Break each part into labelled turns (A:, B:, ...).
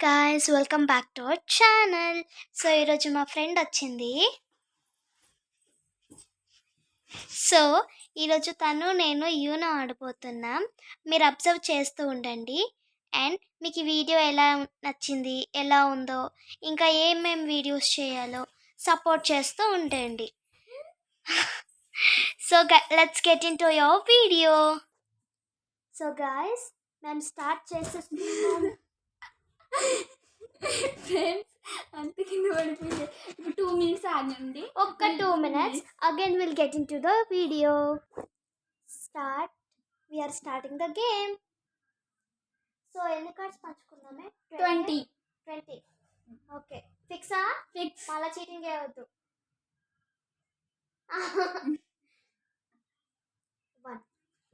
A: Guys, welcome back to our channel. So ఈరోజు మా friend వచ్చింది. సో ఈరోజు తను నేను యూనో ఆడిపోతున్నాం. మీరు అబ్జర్వ్ చేస్తూ ఉండండి. అండ్ మీకు ఈ వీడియో ఎలా నచ్చింది, ఎలా ఉందో, ఇంకా ఏమేం వీడియోస్ చేయాలో సపోర్ట్ చేస్తూ ఉండండి. So let's get in to your video. So guys, మేము స్టార్ట్ చేసేస్తున్నాం.
B: ఫ్రెండ్స్ అంత కింద పడిపోయింది. ఇప్పుడు 2 minutes ఆగండి.
A: ఒక్క 2 minutes. Again we'll get into the video. Start. We are starting the game. So ఎన్ని కార్డ్స్ పంచుకుందామే?
B: 20.
A: ఓకే, ఫిక్సా?
B: ఫిక్స్.
A: మళ్ళా చీటింగ్ చేయవద్దు.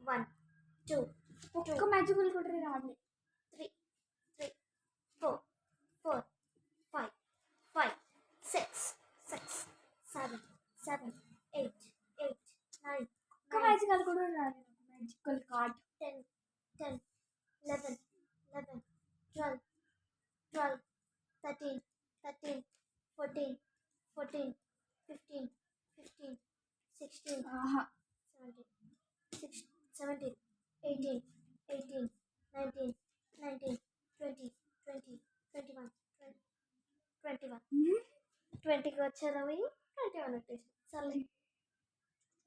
A: 1 2
B: ఒక్క మ్యాజికల్ కూడా రావాలి.
A: 3 4 5 6 7 8 9
B: ఒక్క మ్యాజికల్ కూడా రావాలి. మ్యాజికల్ కార్డ్
A: 10 11 12 13 14 15 16 17 18 19 20 20కి వచ్చేది 21 వచ్చేసి. సరే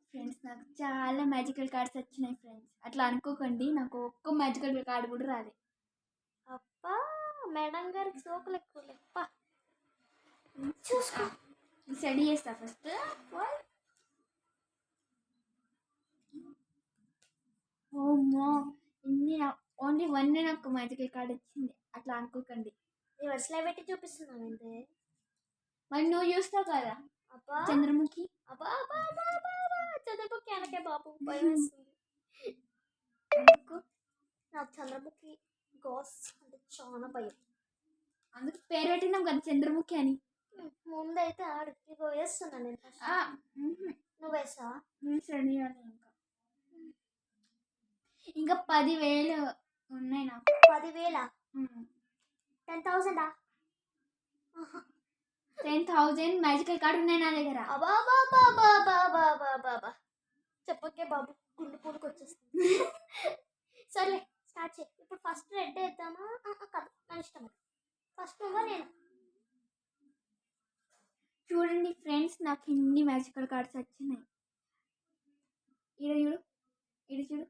B: ఫ్రెండ్స్, నాకు చాలా మ్యాజికల్ కార్డ్స్ వచ్చినాయి ఫ్రెండ్స్. అట్లా అనుకోకండి, నాకు ఒక్క మ్యాజికల్ కార్డ్ కూడా రాలేదు.
A: అప్పా, మేడం గారికి సోకులు ఎక్కువ లేప్ప. చూసుకో,
B: స్టడీ చేస్తా ఫస్ట్. ఓమ్మో, ఇన్ని ఓన్లీ 1 నాకు మ్యాజికల్ కార్డ్ వచ్చింది. అట్లా అనుకోకండి.
A: రివర్స్లో పెట్టి చూపిస్తున్నాను అంతే.
B: మరి నువ్వు చూస్తావు కదా
A: అబ్బా
B: చంద్రముఖి.
A: అబ్బా చంద్రముఖి అనకే బాబు, భయం వేస్తుంది నాకు. చంద్రముఖి గోస్ అంటే చాలా భయం.
B: అందుకు పేరు పెట్టినాం కదా చంద్రముఖి అని.
A: ముందైతే ఆడికి వేస్తున్నాను నేను. నువ్వు వేస్తావా?
B: స్టడీ ఇంకా 10,000 ఉన్నాయి నాకు.
A: 10,000? 10,000?
B: 10,000 మ్యాజికల్ కార్డ్ ఉన్నాయి నా దగ్గర.
A: అబాబాబాబాబాబాబాబా చెప్పకే బాబు, గుండు పూలకు వచ్చేస్తుంది. సర్లే, స్టార్ట్ చేయి. ఇప్పుడు ఫస్ట్ రెడ్ వేద్దామా? కాదు, మన ఇష్టం. ఫస్ట్ నువ్వు నేను.
B: చూడండి ఫ్రెండ్స్, నాకు ఇన్ని మ్యాజికల్ కార్డ్స్ వచ్చినాయి. ఈడ చూడు, ఈడ చూడు.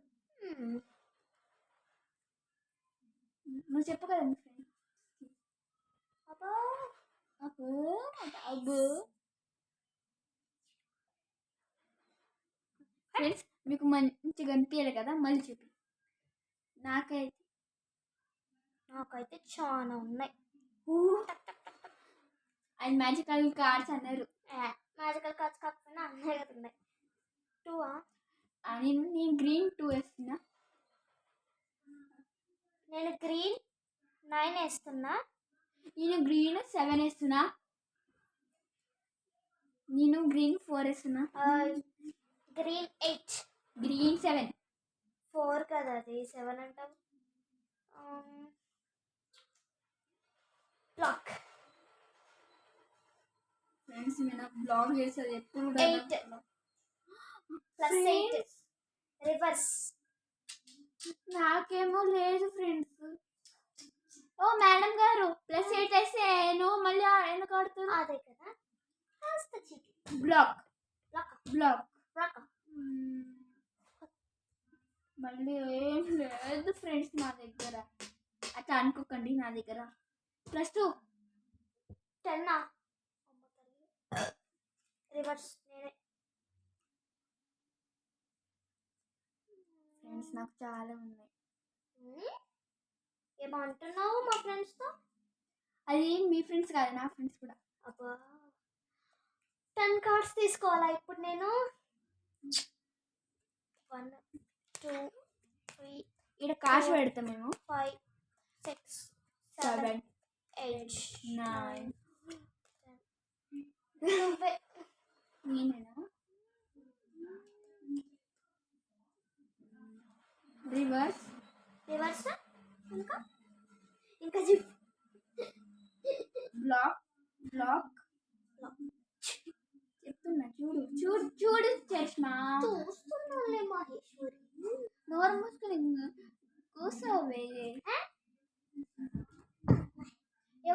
B: నువ్వు చెప్పు కదా మీ ఫ్రెండ్. ఫ్రెండ్స్, మీకు మంచిగా అనిపించాలి కదా, మళ్ళీ చెప్పి.
A: నాకైతే చాలా ఉన్నాయి.
B: అండ్ మ్యాజికల్ కార్డ్స్ అన్నారు.
A: మ్యాజికల్ కార్డ్స్ కాకపోయినా అన్నీ కదా ఉన్నాయి. 2
B: నేను గ్రీన్ 2 వేస్తున్నా.
A: నేను గ్రీన్ 9 వేస్తున్నా.
B: నేను గ్రీన్ 7 వేస్తున్నా. నేను గ్రీన్ 4 వేస్తున్నా.
A: గ్రీన్ 8.
B: గ్రీన్ 7.
A: 4 కదా, అది 7 అంటాం. బ్లాక్.
B: ఫ్రెండ్స్, నేను బ్లాగ్ చేసేది ఎప్పుడు
A: 8 ప్లస్ 8 రివర్స్.
B: నాకేమో లేదు ఫ్రెండ్స్. ఓ మేడం గారు, +8 వేస్తే నువ్వు మళ్ళీ ఎందుకు ఆడుతావు?
A: అదే కదా, కాస్త చీటి.
B: బ్లాక్. మళ్ళీ ఏం లేదు ఫ్రెండ్స్ నా దగ్గర. అట్లా అనుకోకండి, నా దగ్గర +2.
A: 10 రివర్స్. నేనే.
B: ఫ్రెండ్స్, నాకు చాలా ఉన్నాయి.
A: ఏమో అంటున్నావు మా ఫ్రెండ్స్తో?
B: అది మీ ఫ్రెండ్స్ కాదు, నా ఫ్రెండ్స్ కూడా.
A: అబ్బా, 10 కార్డ్స్ తీసుకోవాలా ఇప్పుడు నేను? 1 2 3
B: ఇక్కడ కార్డ్స్ పెడతాం మేము.
A: 5 6 7 8
B: 9. నేనేనా? రివర్స్.
A: ఇంకా ఇంకా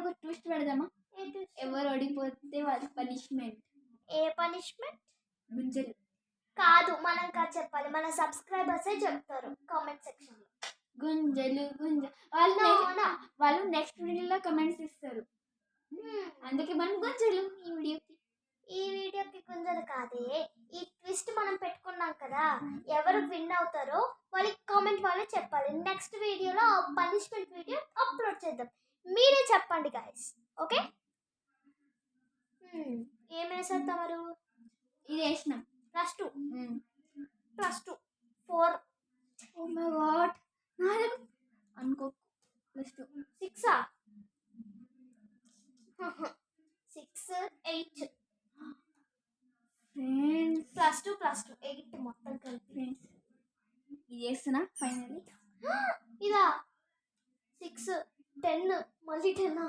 B: ఒక ట్విస్ట్ పెడదామా?
A: ఏ twist?
B: ఎవరు ఓడిపోతే వాళ్ళ పనిష్మెంట్
A: ఏ పనిష్మెంట్?
B: గుంజలు.
A: కాదు, మనం కాదు చెప్పాలి, మన సబ్స్క్రైబర్సే చెప్తారు కామెంట్ సెక్షన్లో.
B: గుంజలు వాళ్ళు నెక్స్ట్ వీడియోలో కమెంట్స్ ఇస్తారు. అందుకే మనం గుంజలు
A: ఈ వీడియోకి గుంజలు కాదే, ఈ ట్విస్ట్ మనం పెట్టుకున్నాం కదా, ఎవరు విన్ అవుతారో వాళ్ళకి కామెంట్ వాళ్ళే చెప్పాలి. నెక్స్ట్ వీడియోలో పనిష్మెంట్ వీడియో అప్లోడ్ చేద్దాం. మీరే చెప్పండి గాయస్, ఓకే? ఏం వేసారు తమరు?
B: ఇది వేసినాం.
A: +2 +2 4.
B: ఓ మై గాడ్, అనుకో +2
A: 6 6 8
B: ఫ్రెండ్స్.
A: +2 8 మొత్తం కలిపి.
B: ఫ్రెండ్స్ ఇది చేస్తున్నా ఫైనల్లీ.
A: ఇదా 6 10 మళ్ళీ 10.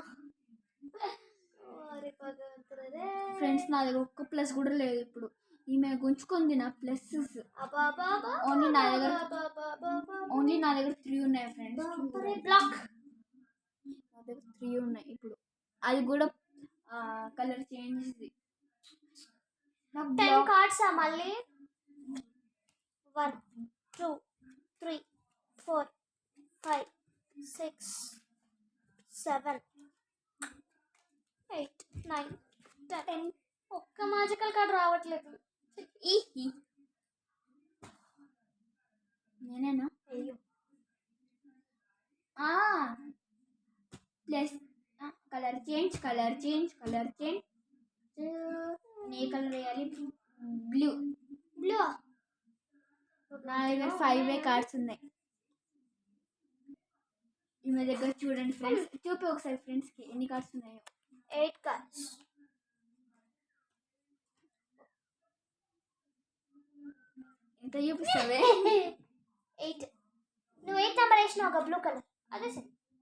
A: అరే భగవంతుడే.
B: ఫ్రెండ్స్ నా దగ్గర ఒక్క ప్లస్ కూడా లేదు ఇప్పుడు. ఈమె గుంజుకుంది నా ప్లస్. ఓన్లీ నా దగ్గర 3 ఉన్నాయి ఫ్రెండ్స్.
A: బ్లాక్
B: నా దగ్గర 3 ఉన్నాయి ఇప్పుడు. అది కూడా కలర్ చేంజ్. నాకు
A: 10 కార్డ్సా మళ్ళీ? 1 2 3 4 5 6 7 8 9 10. ఒక్క మ్యాజికల్ కార్డ్ రావట్లేదు.
B: నేనేనా?
A: అయ్యో,
B: ప్లస్ కలర్ చేంజ్. ఏ కలర్ వేయాలి? బ్లూ. నా దగ్గర 5 కార్డ్స్ ఉన్నాయి. ఈమె దగ్గర చూడండి ఫ్రెండ్స్, చూపి ఒకసారి ఫ్రెండ్స్కి ఎన్ని కార్డ్స్ ఉన్నాయో.
A: 8 కార్డ్స్.
B: ఎంత చూపిస్తావే?
A: 8. నువ్వు 8 నెంబర్ వేసినావు ఒక బ్లూ కలర్, అదే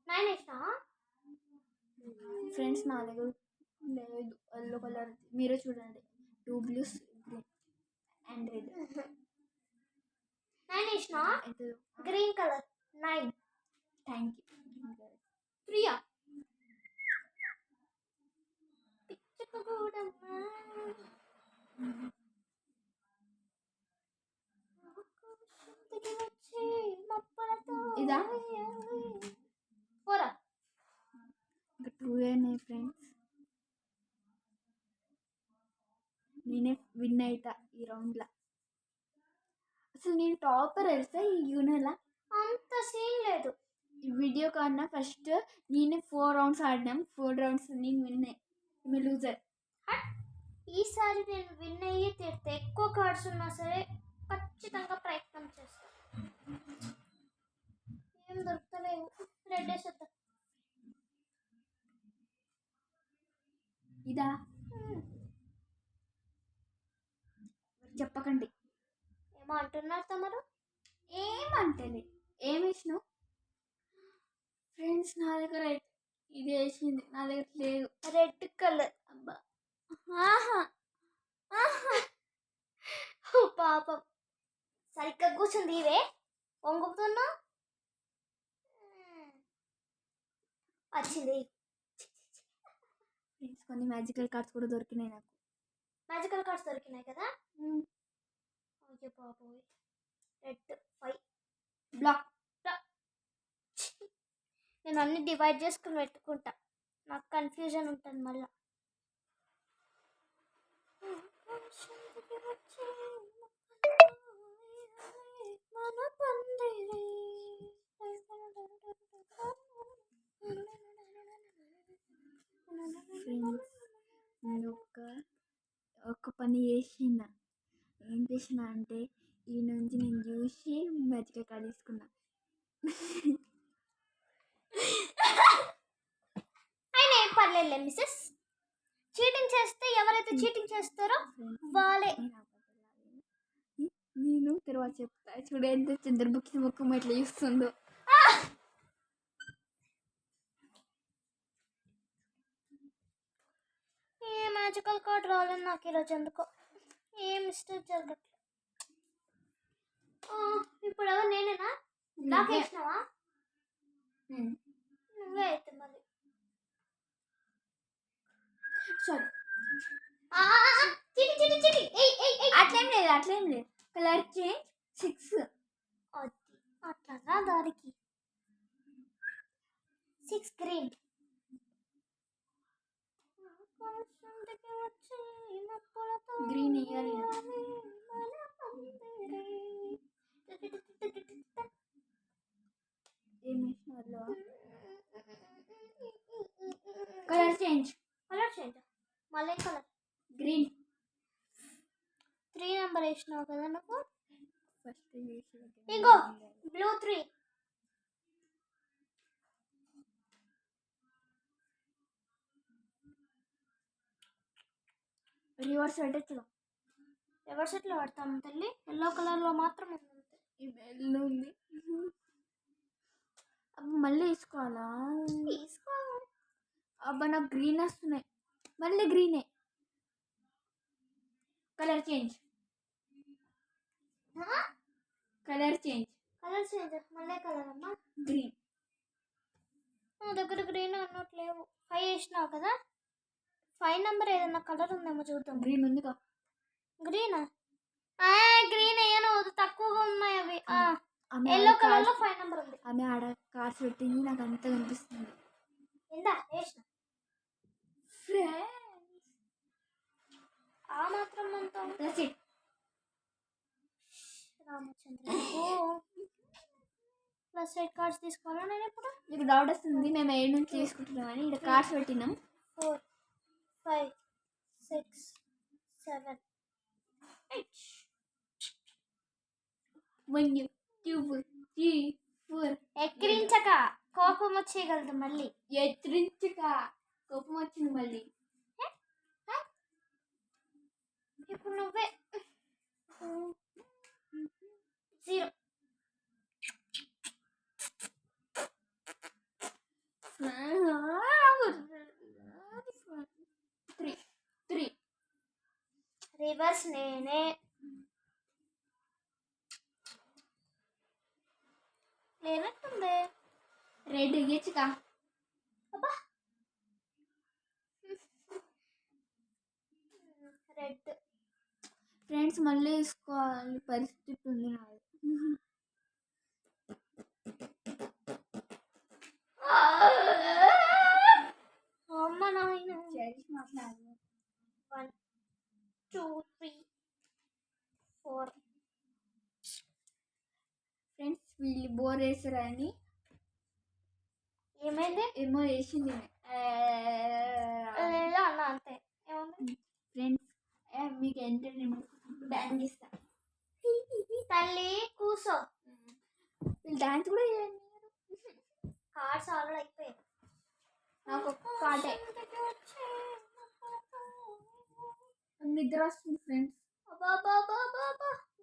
A: 9 వేసినావా?
B: ఫ్రెండ్స్ నా దగ్గర లేదు ఎల్లో కలర్. మీరే చూడండి, 2 బ్లూస్, గ్రీన్ అండ్ రెడ్.
A: 9 వేసినావా? Green colour 9.
B: Thank you.
A: 3 పిచ్చకూడమ్మా.
B: ఇదా?
A: 4.
B: ఇంకా 2 అయినాయి ఫ్రెండ్స్. నేనే విన్ అవుతా ఈ రౌండ్లో. అసలు నేను టాపర్ వేస్తా ఈ యూనోలా.
A: అంత సీన్ లేదు.
B: ఈ వీడియో కన్నా ఫస్ట్ నేనే 4 రౌండ్స్ ఆడినాం. 4 రౌండ్స్ నేను విన్ అయ్యి లూజర్.
A: ఈసారి నేను విన్ అయ్యి తీరితే ఎక్కువ కార్డ్స్ ఉన్నా సరే ఖచ్చితంగా ప్రయత్నం చేస్తాను. ఏం దొరుకుతలేవు. రెడ్ వేసేద్దాం.
B: ఇదా? చెప్పకండి.
A: ఏమో అంటున్నారు తమరు.
B: ఏమంటలే. ఏం వేసినావు? ఫ్రెండ్స్ నా దగ్గర ఇది వేసింది, నా దగ్గర లేదు.
A: Red colour.
B: అబ్బా,
A: పాపం సరిగ్గా కూర్చుంది. ఇవే వంగుతున్నా వచ్చింది.
B: ఫ్రెండ్స్ కొన్ని మ్యాజికల్ కార్డ్స్ కూడా దొరికినాయి నాకు.
A: మ్యాజికల్ కార్డ్స్ దొరికినాయి కదా. ఓకే బాబోయ్. Red 5
B: black.
A: నేను అన్ని డివైడ్ చేసుకుని పెట్టుకుంటా, నాకు కన్ఫ్యూజన్ ఉంటుంది మళ్ళీ.
B: ఫ్రెండ్స్ నేను ఒక పని చేసిన. ఏం చేసిన అంటే ఈ నుంచి నేను చూసి మ్యాజికల్ కార్డ్ తీసుకున్నా.
A: అయినా ఏం పర్లేదులే మిస్సెస్. చీటింగ్ చేస్తే ఎవరైతే చీటింగ్ చేస్తారో వాళ్ళే.
B: నేను తర్వాత చెప్తా. చూడ ఎంత చంద్రముఖి ముఖం ఎట్లా చూస్తుందో.
A: ఏ మ్యాజికల్ కార్డ్ రాలేదు నాకు ఈరోజు ఎందుకో. ఏ మిస్టేక్ జరగట్లేదు. ఇప్పుడు ఎవరు? నేనేనా? నాకు వేసినావా? నువ్వే అయితే మరి.
B: Colour change 6.
A: అది అట్లా రా దానికి 6 గ్రీన్.
B: గ్రీన్ వేయాలి కదా. ఏం వేసినారు? కలర్ చేంజ్
A: మళ్ళీ కలర్
B: గ్రీన్.
A: 3 నెంబర్ వేసినావు కదా నువ్వు.
B: ఫస్ట్
A: ఇంకో బ్లూ 3.
B: రివర్స్ పెట్టచ్చు.
A: రివర్స్ ఎట్లా పడతాం తల్లి? ఎల్లో కలర్లో మాత్రం ఉంది.
B: ఎల్లో ఉంది. మళ్ళీ వేసుకోవాలా?
A: తీసుకో.
B: అబ్బా నాకు గ్రీన్ వస్తున్నాయి. మళ్ళీ గ్రీనే. కలర్ చేంజ్ కలర్ చేంజ్
A: మళ్ళీ కలర్ అమ్మా.
B: గ్రీన్.
A: నా దగ్గర గ్రీన్ అన్నట్లేవు. 5 వేసినావు కదా. 5 నెంబర్ ఏదన్నా కలర్ ఉందేమో చూద్దాం.
B: గ్రీన్ ఉంది కదా.
A: గ్రీనా? గ్రీన్ వేయను, తక్కువగా ఉన్నాయి అవి. ఎల్లో కలర్ లో 5 నెంబర్ ఉంది.
B: ఆమె ఆడ కార్స్ పెట్టింది, నాకు అంత కనిపిస్తుంది.
A: ఎందా వేసిన ఆ మాత్రం అంతా రామచంద్ర. ప్లస్ 8 కార్డ్స్ తీసుకోవాలా నేను ఇప్పుడు?
B: మీకు డౌట్ వస్తుంది మేము ఏడు నుంచి తీసుకుంటున్నామని. ఇక్కడ కార్డ్స్ పెట్టినాం.
A: 4 5 6 7 8.
B: 1 2 3 4.
A: ఎక్కిరించక కోపం వచ్చేయగలదు మళ్ళీ.
B: ఎత్తిరించక కోపం వచ్చింది మళ్ళీ.
A: ఇప్పుడు నువ్వే 0. రివర్స్ నేనే. లేనట్టుంది.
B: రెడ్ ఇయ్యచ్చుగా.
A: అబ్బా రెడ్.
B: ఫ్రెండ్స్ మళ్ళీ వేసుకోవాలి పరిస్థితి ఉంది నాది.
A: అమ్మ నాయన. 1 2 3 4.
B: ఫ్రెండ్స్ వీళ్ళు బోర్ వేసారని
A: ఏమైంది?
B: ఏమో వేసింది
A: అన్న అంతే. ఏముంది
B: ఫ్రెండ్స్? మీకు ఎంటర్టైన్మెంట్ డాన్స్ చేస్తా.
A: తల్లి కూసో.
B: వీళ్ళు డాన్స్ కూడా చేయండి.
A: కార్డ్స్ ఆల్రెడీ అయిపోయాయి.
B: నాకు ఒక్క కార్డే. నిద్ర వస్తుంది ఫ్రెండ్స్.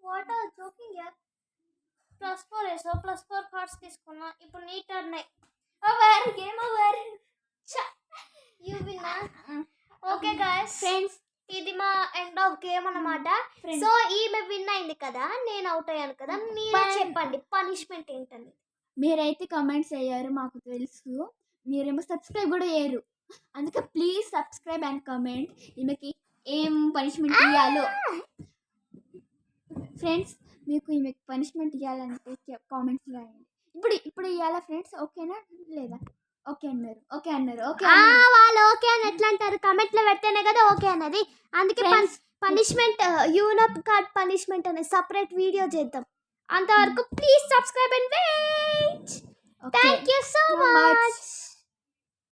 A: వాట్ ఆర్ జోకింగ్ యార్. +4 వేసావు. +4 కార్డ్స్ తీసుకున్నా. ఇప్పుడు నీ turn.
B: Game over.
A: You win. Okay guys
B: friends
A: ఇది మా ఎండ్ ఆఫ్ గేమ్ అన్నమాట. సో ఈమె విన్ అయింది కదా, నేను అవుట్ అయ్యాను కదా. మీరు చెప్పండి పనిష్మెంట్ ఏంటని.
B: మీరైతే కమెంట్స్ అయ్యారు మాకు తెలుసు. మీరేమో సబ్స్క్రైబ్ కూడా చేయరు. అందుకే ప్లీజ్ సబ్స్క్రైబ్ అండ్ కమెంట్. ఈమెకి ఏం పనిష్మెంట్ ఇవ్వాలో. ఫ్రెండ్స్ మీకు ఈమెకి పనిష్మెంట్ ఇవ్వాలంటే కామెంట్స్ రాయండి. ఇప్పుడు ఇవ్వాలా ఫ్రెండ్స్? ఓకేనా లేదా? ఓకే అన్నారు.
A: వాళ్ళు ఓకే అని ఎట్లా అంటారు? కమెంట్లో పెడితేనే కదా ఓకే అన్నది. అందుకే పనిష్మెంట్ యూనప్ కార్డ్ పనిష్మెంట్ అనే సపరేట్ వీడియో చేద్దాం. అంతవరకు please subscribe and wait. Thank you so much.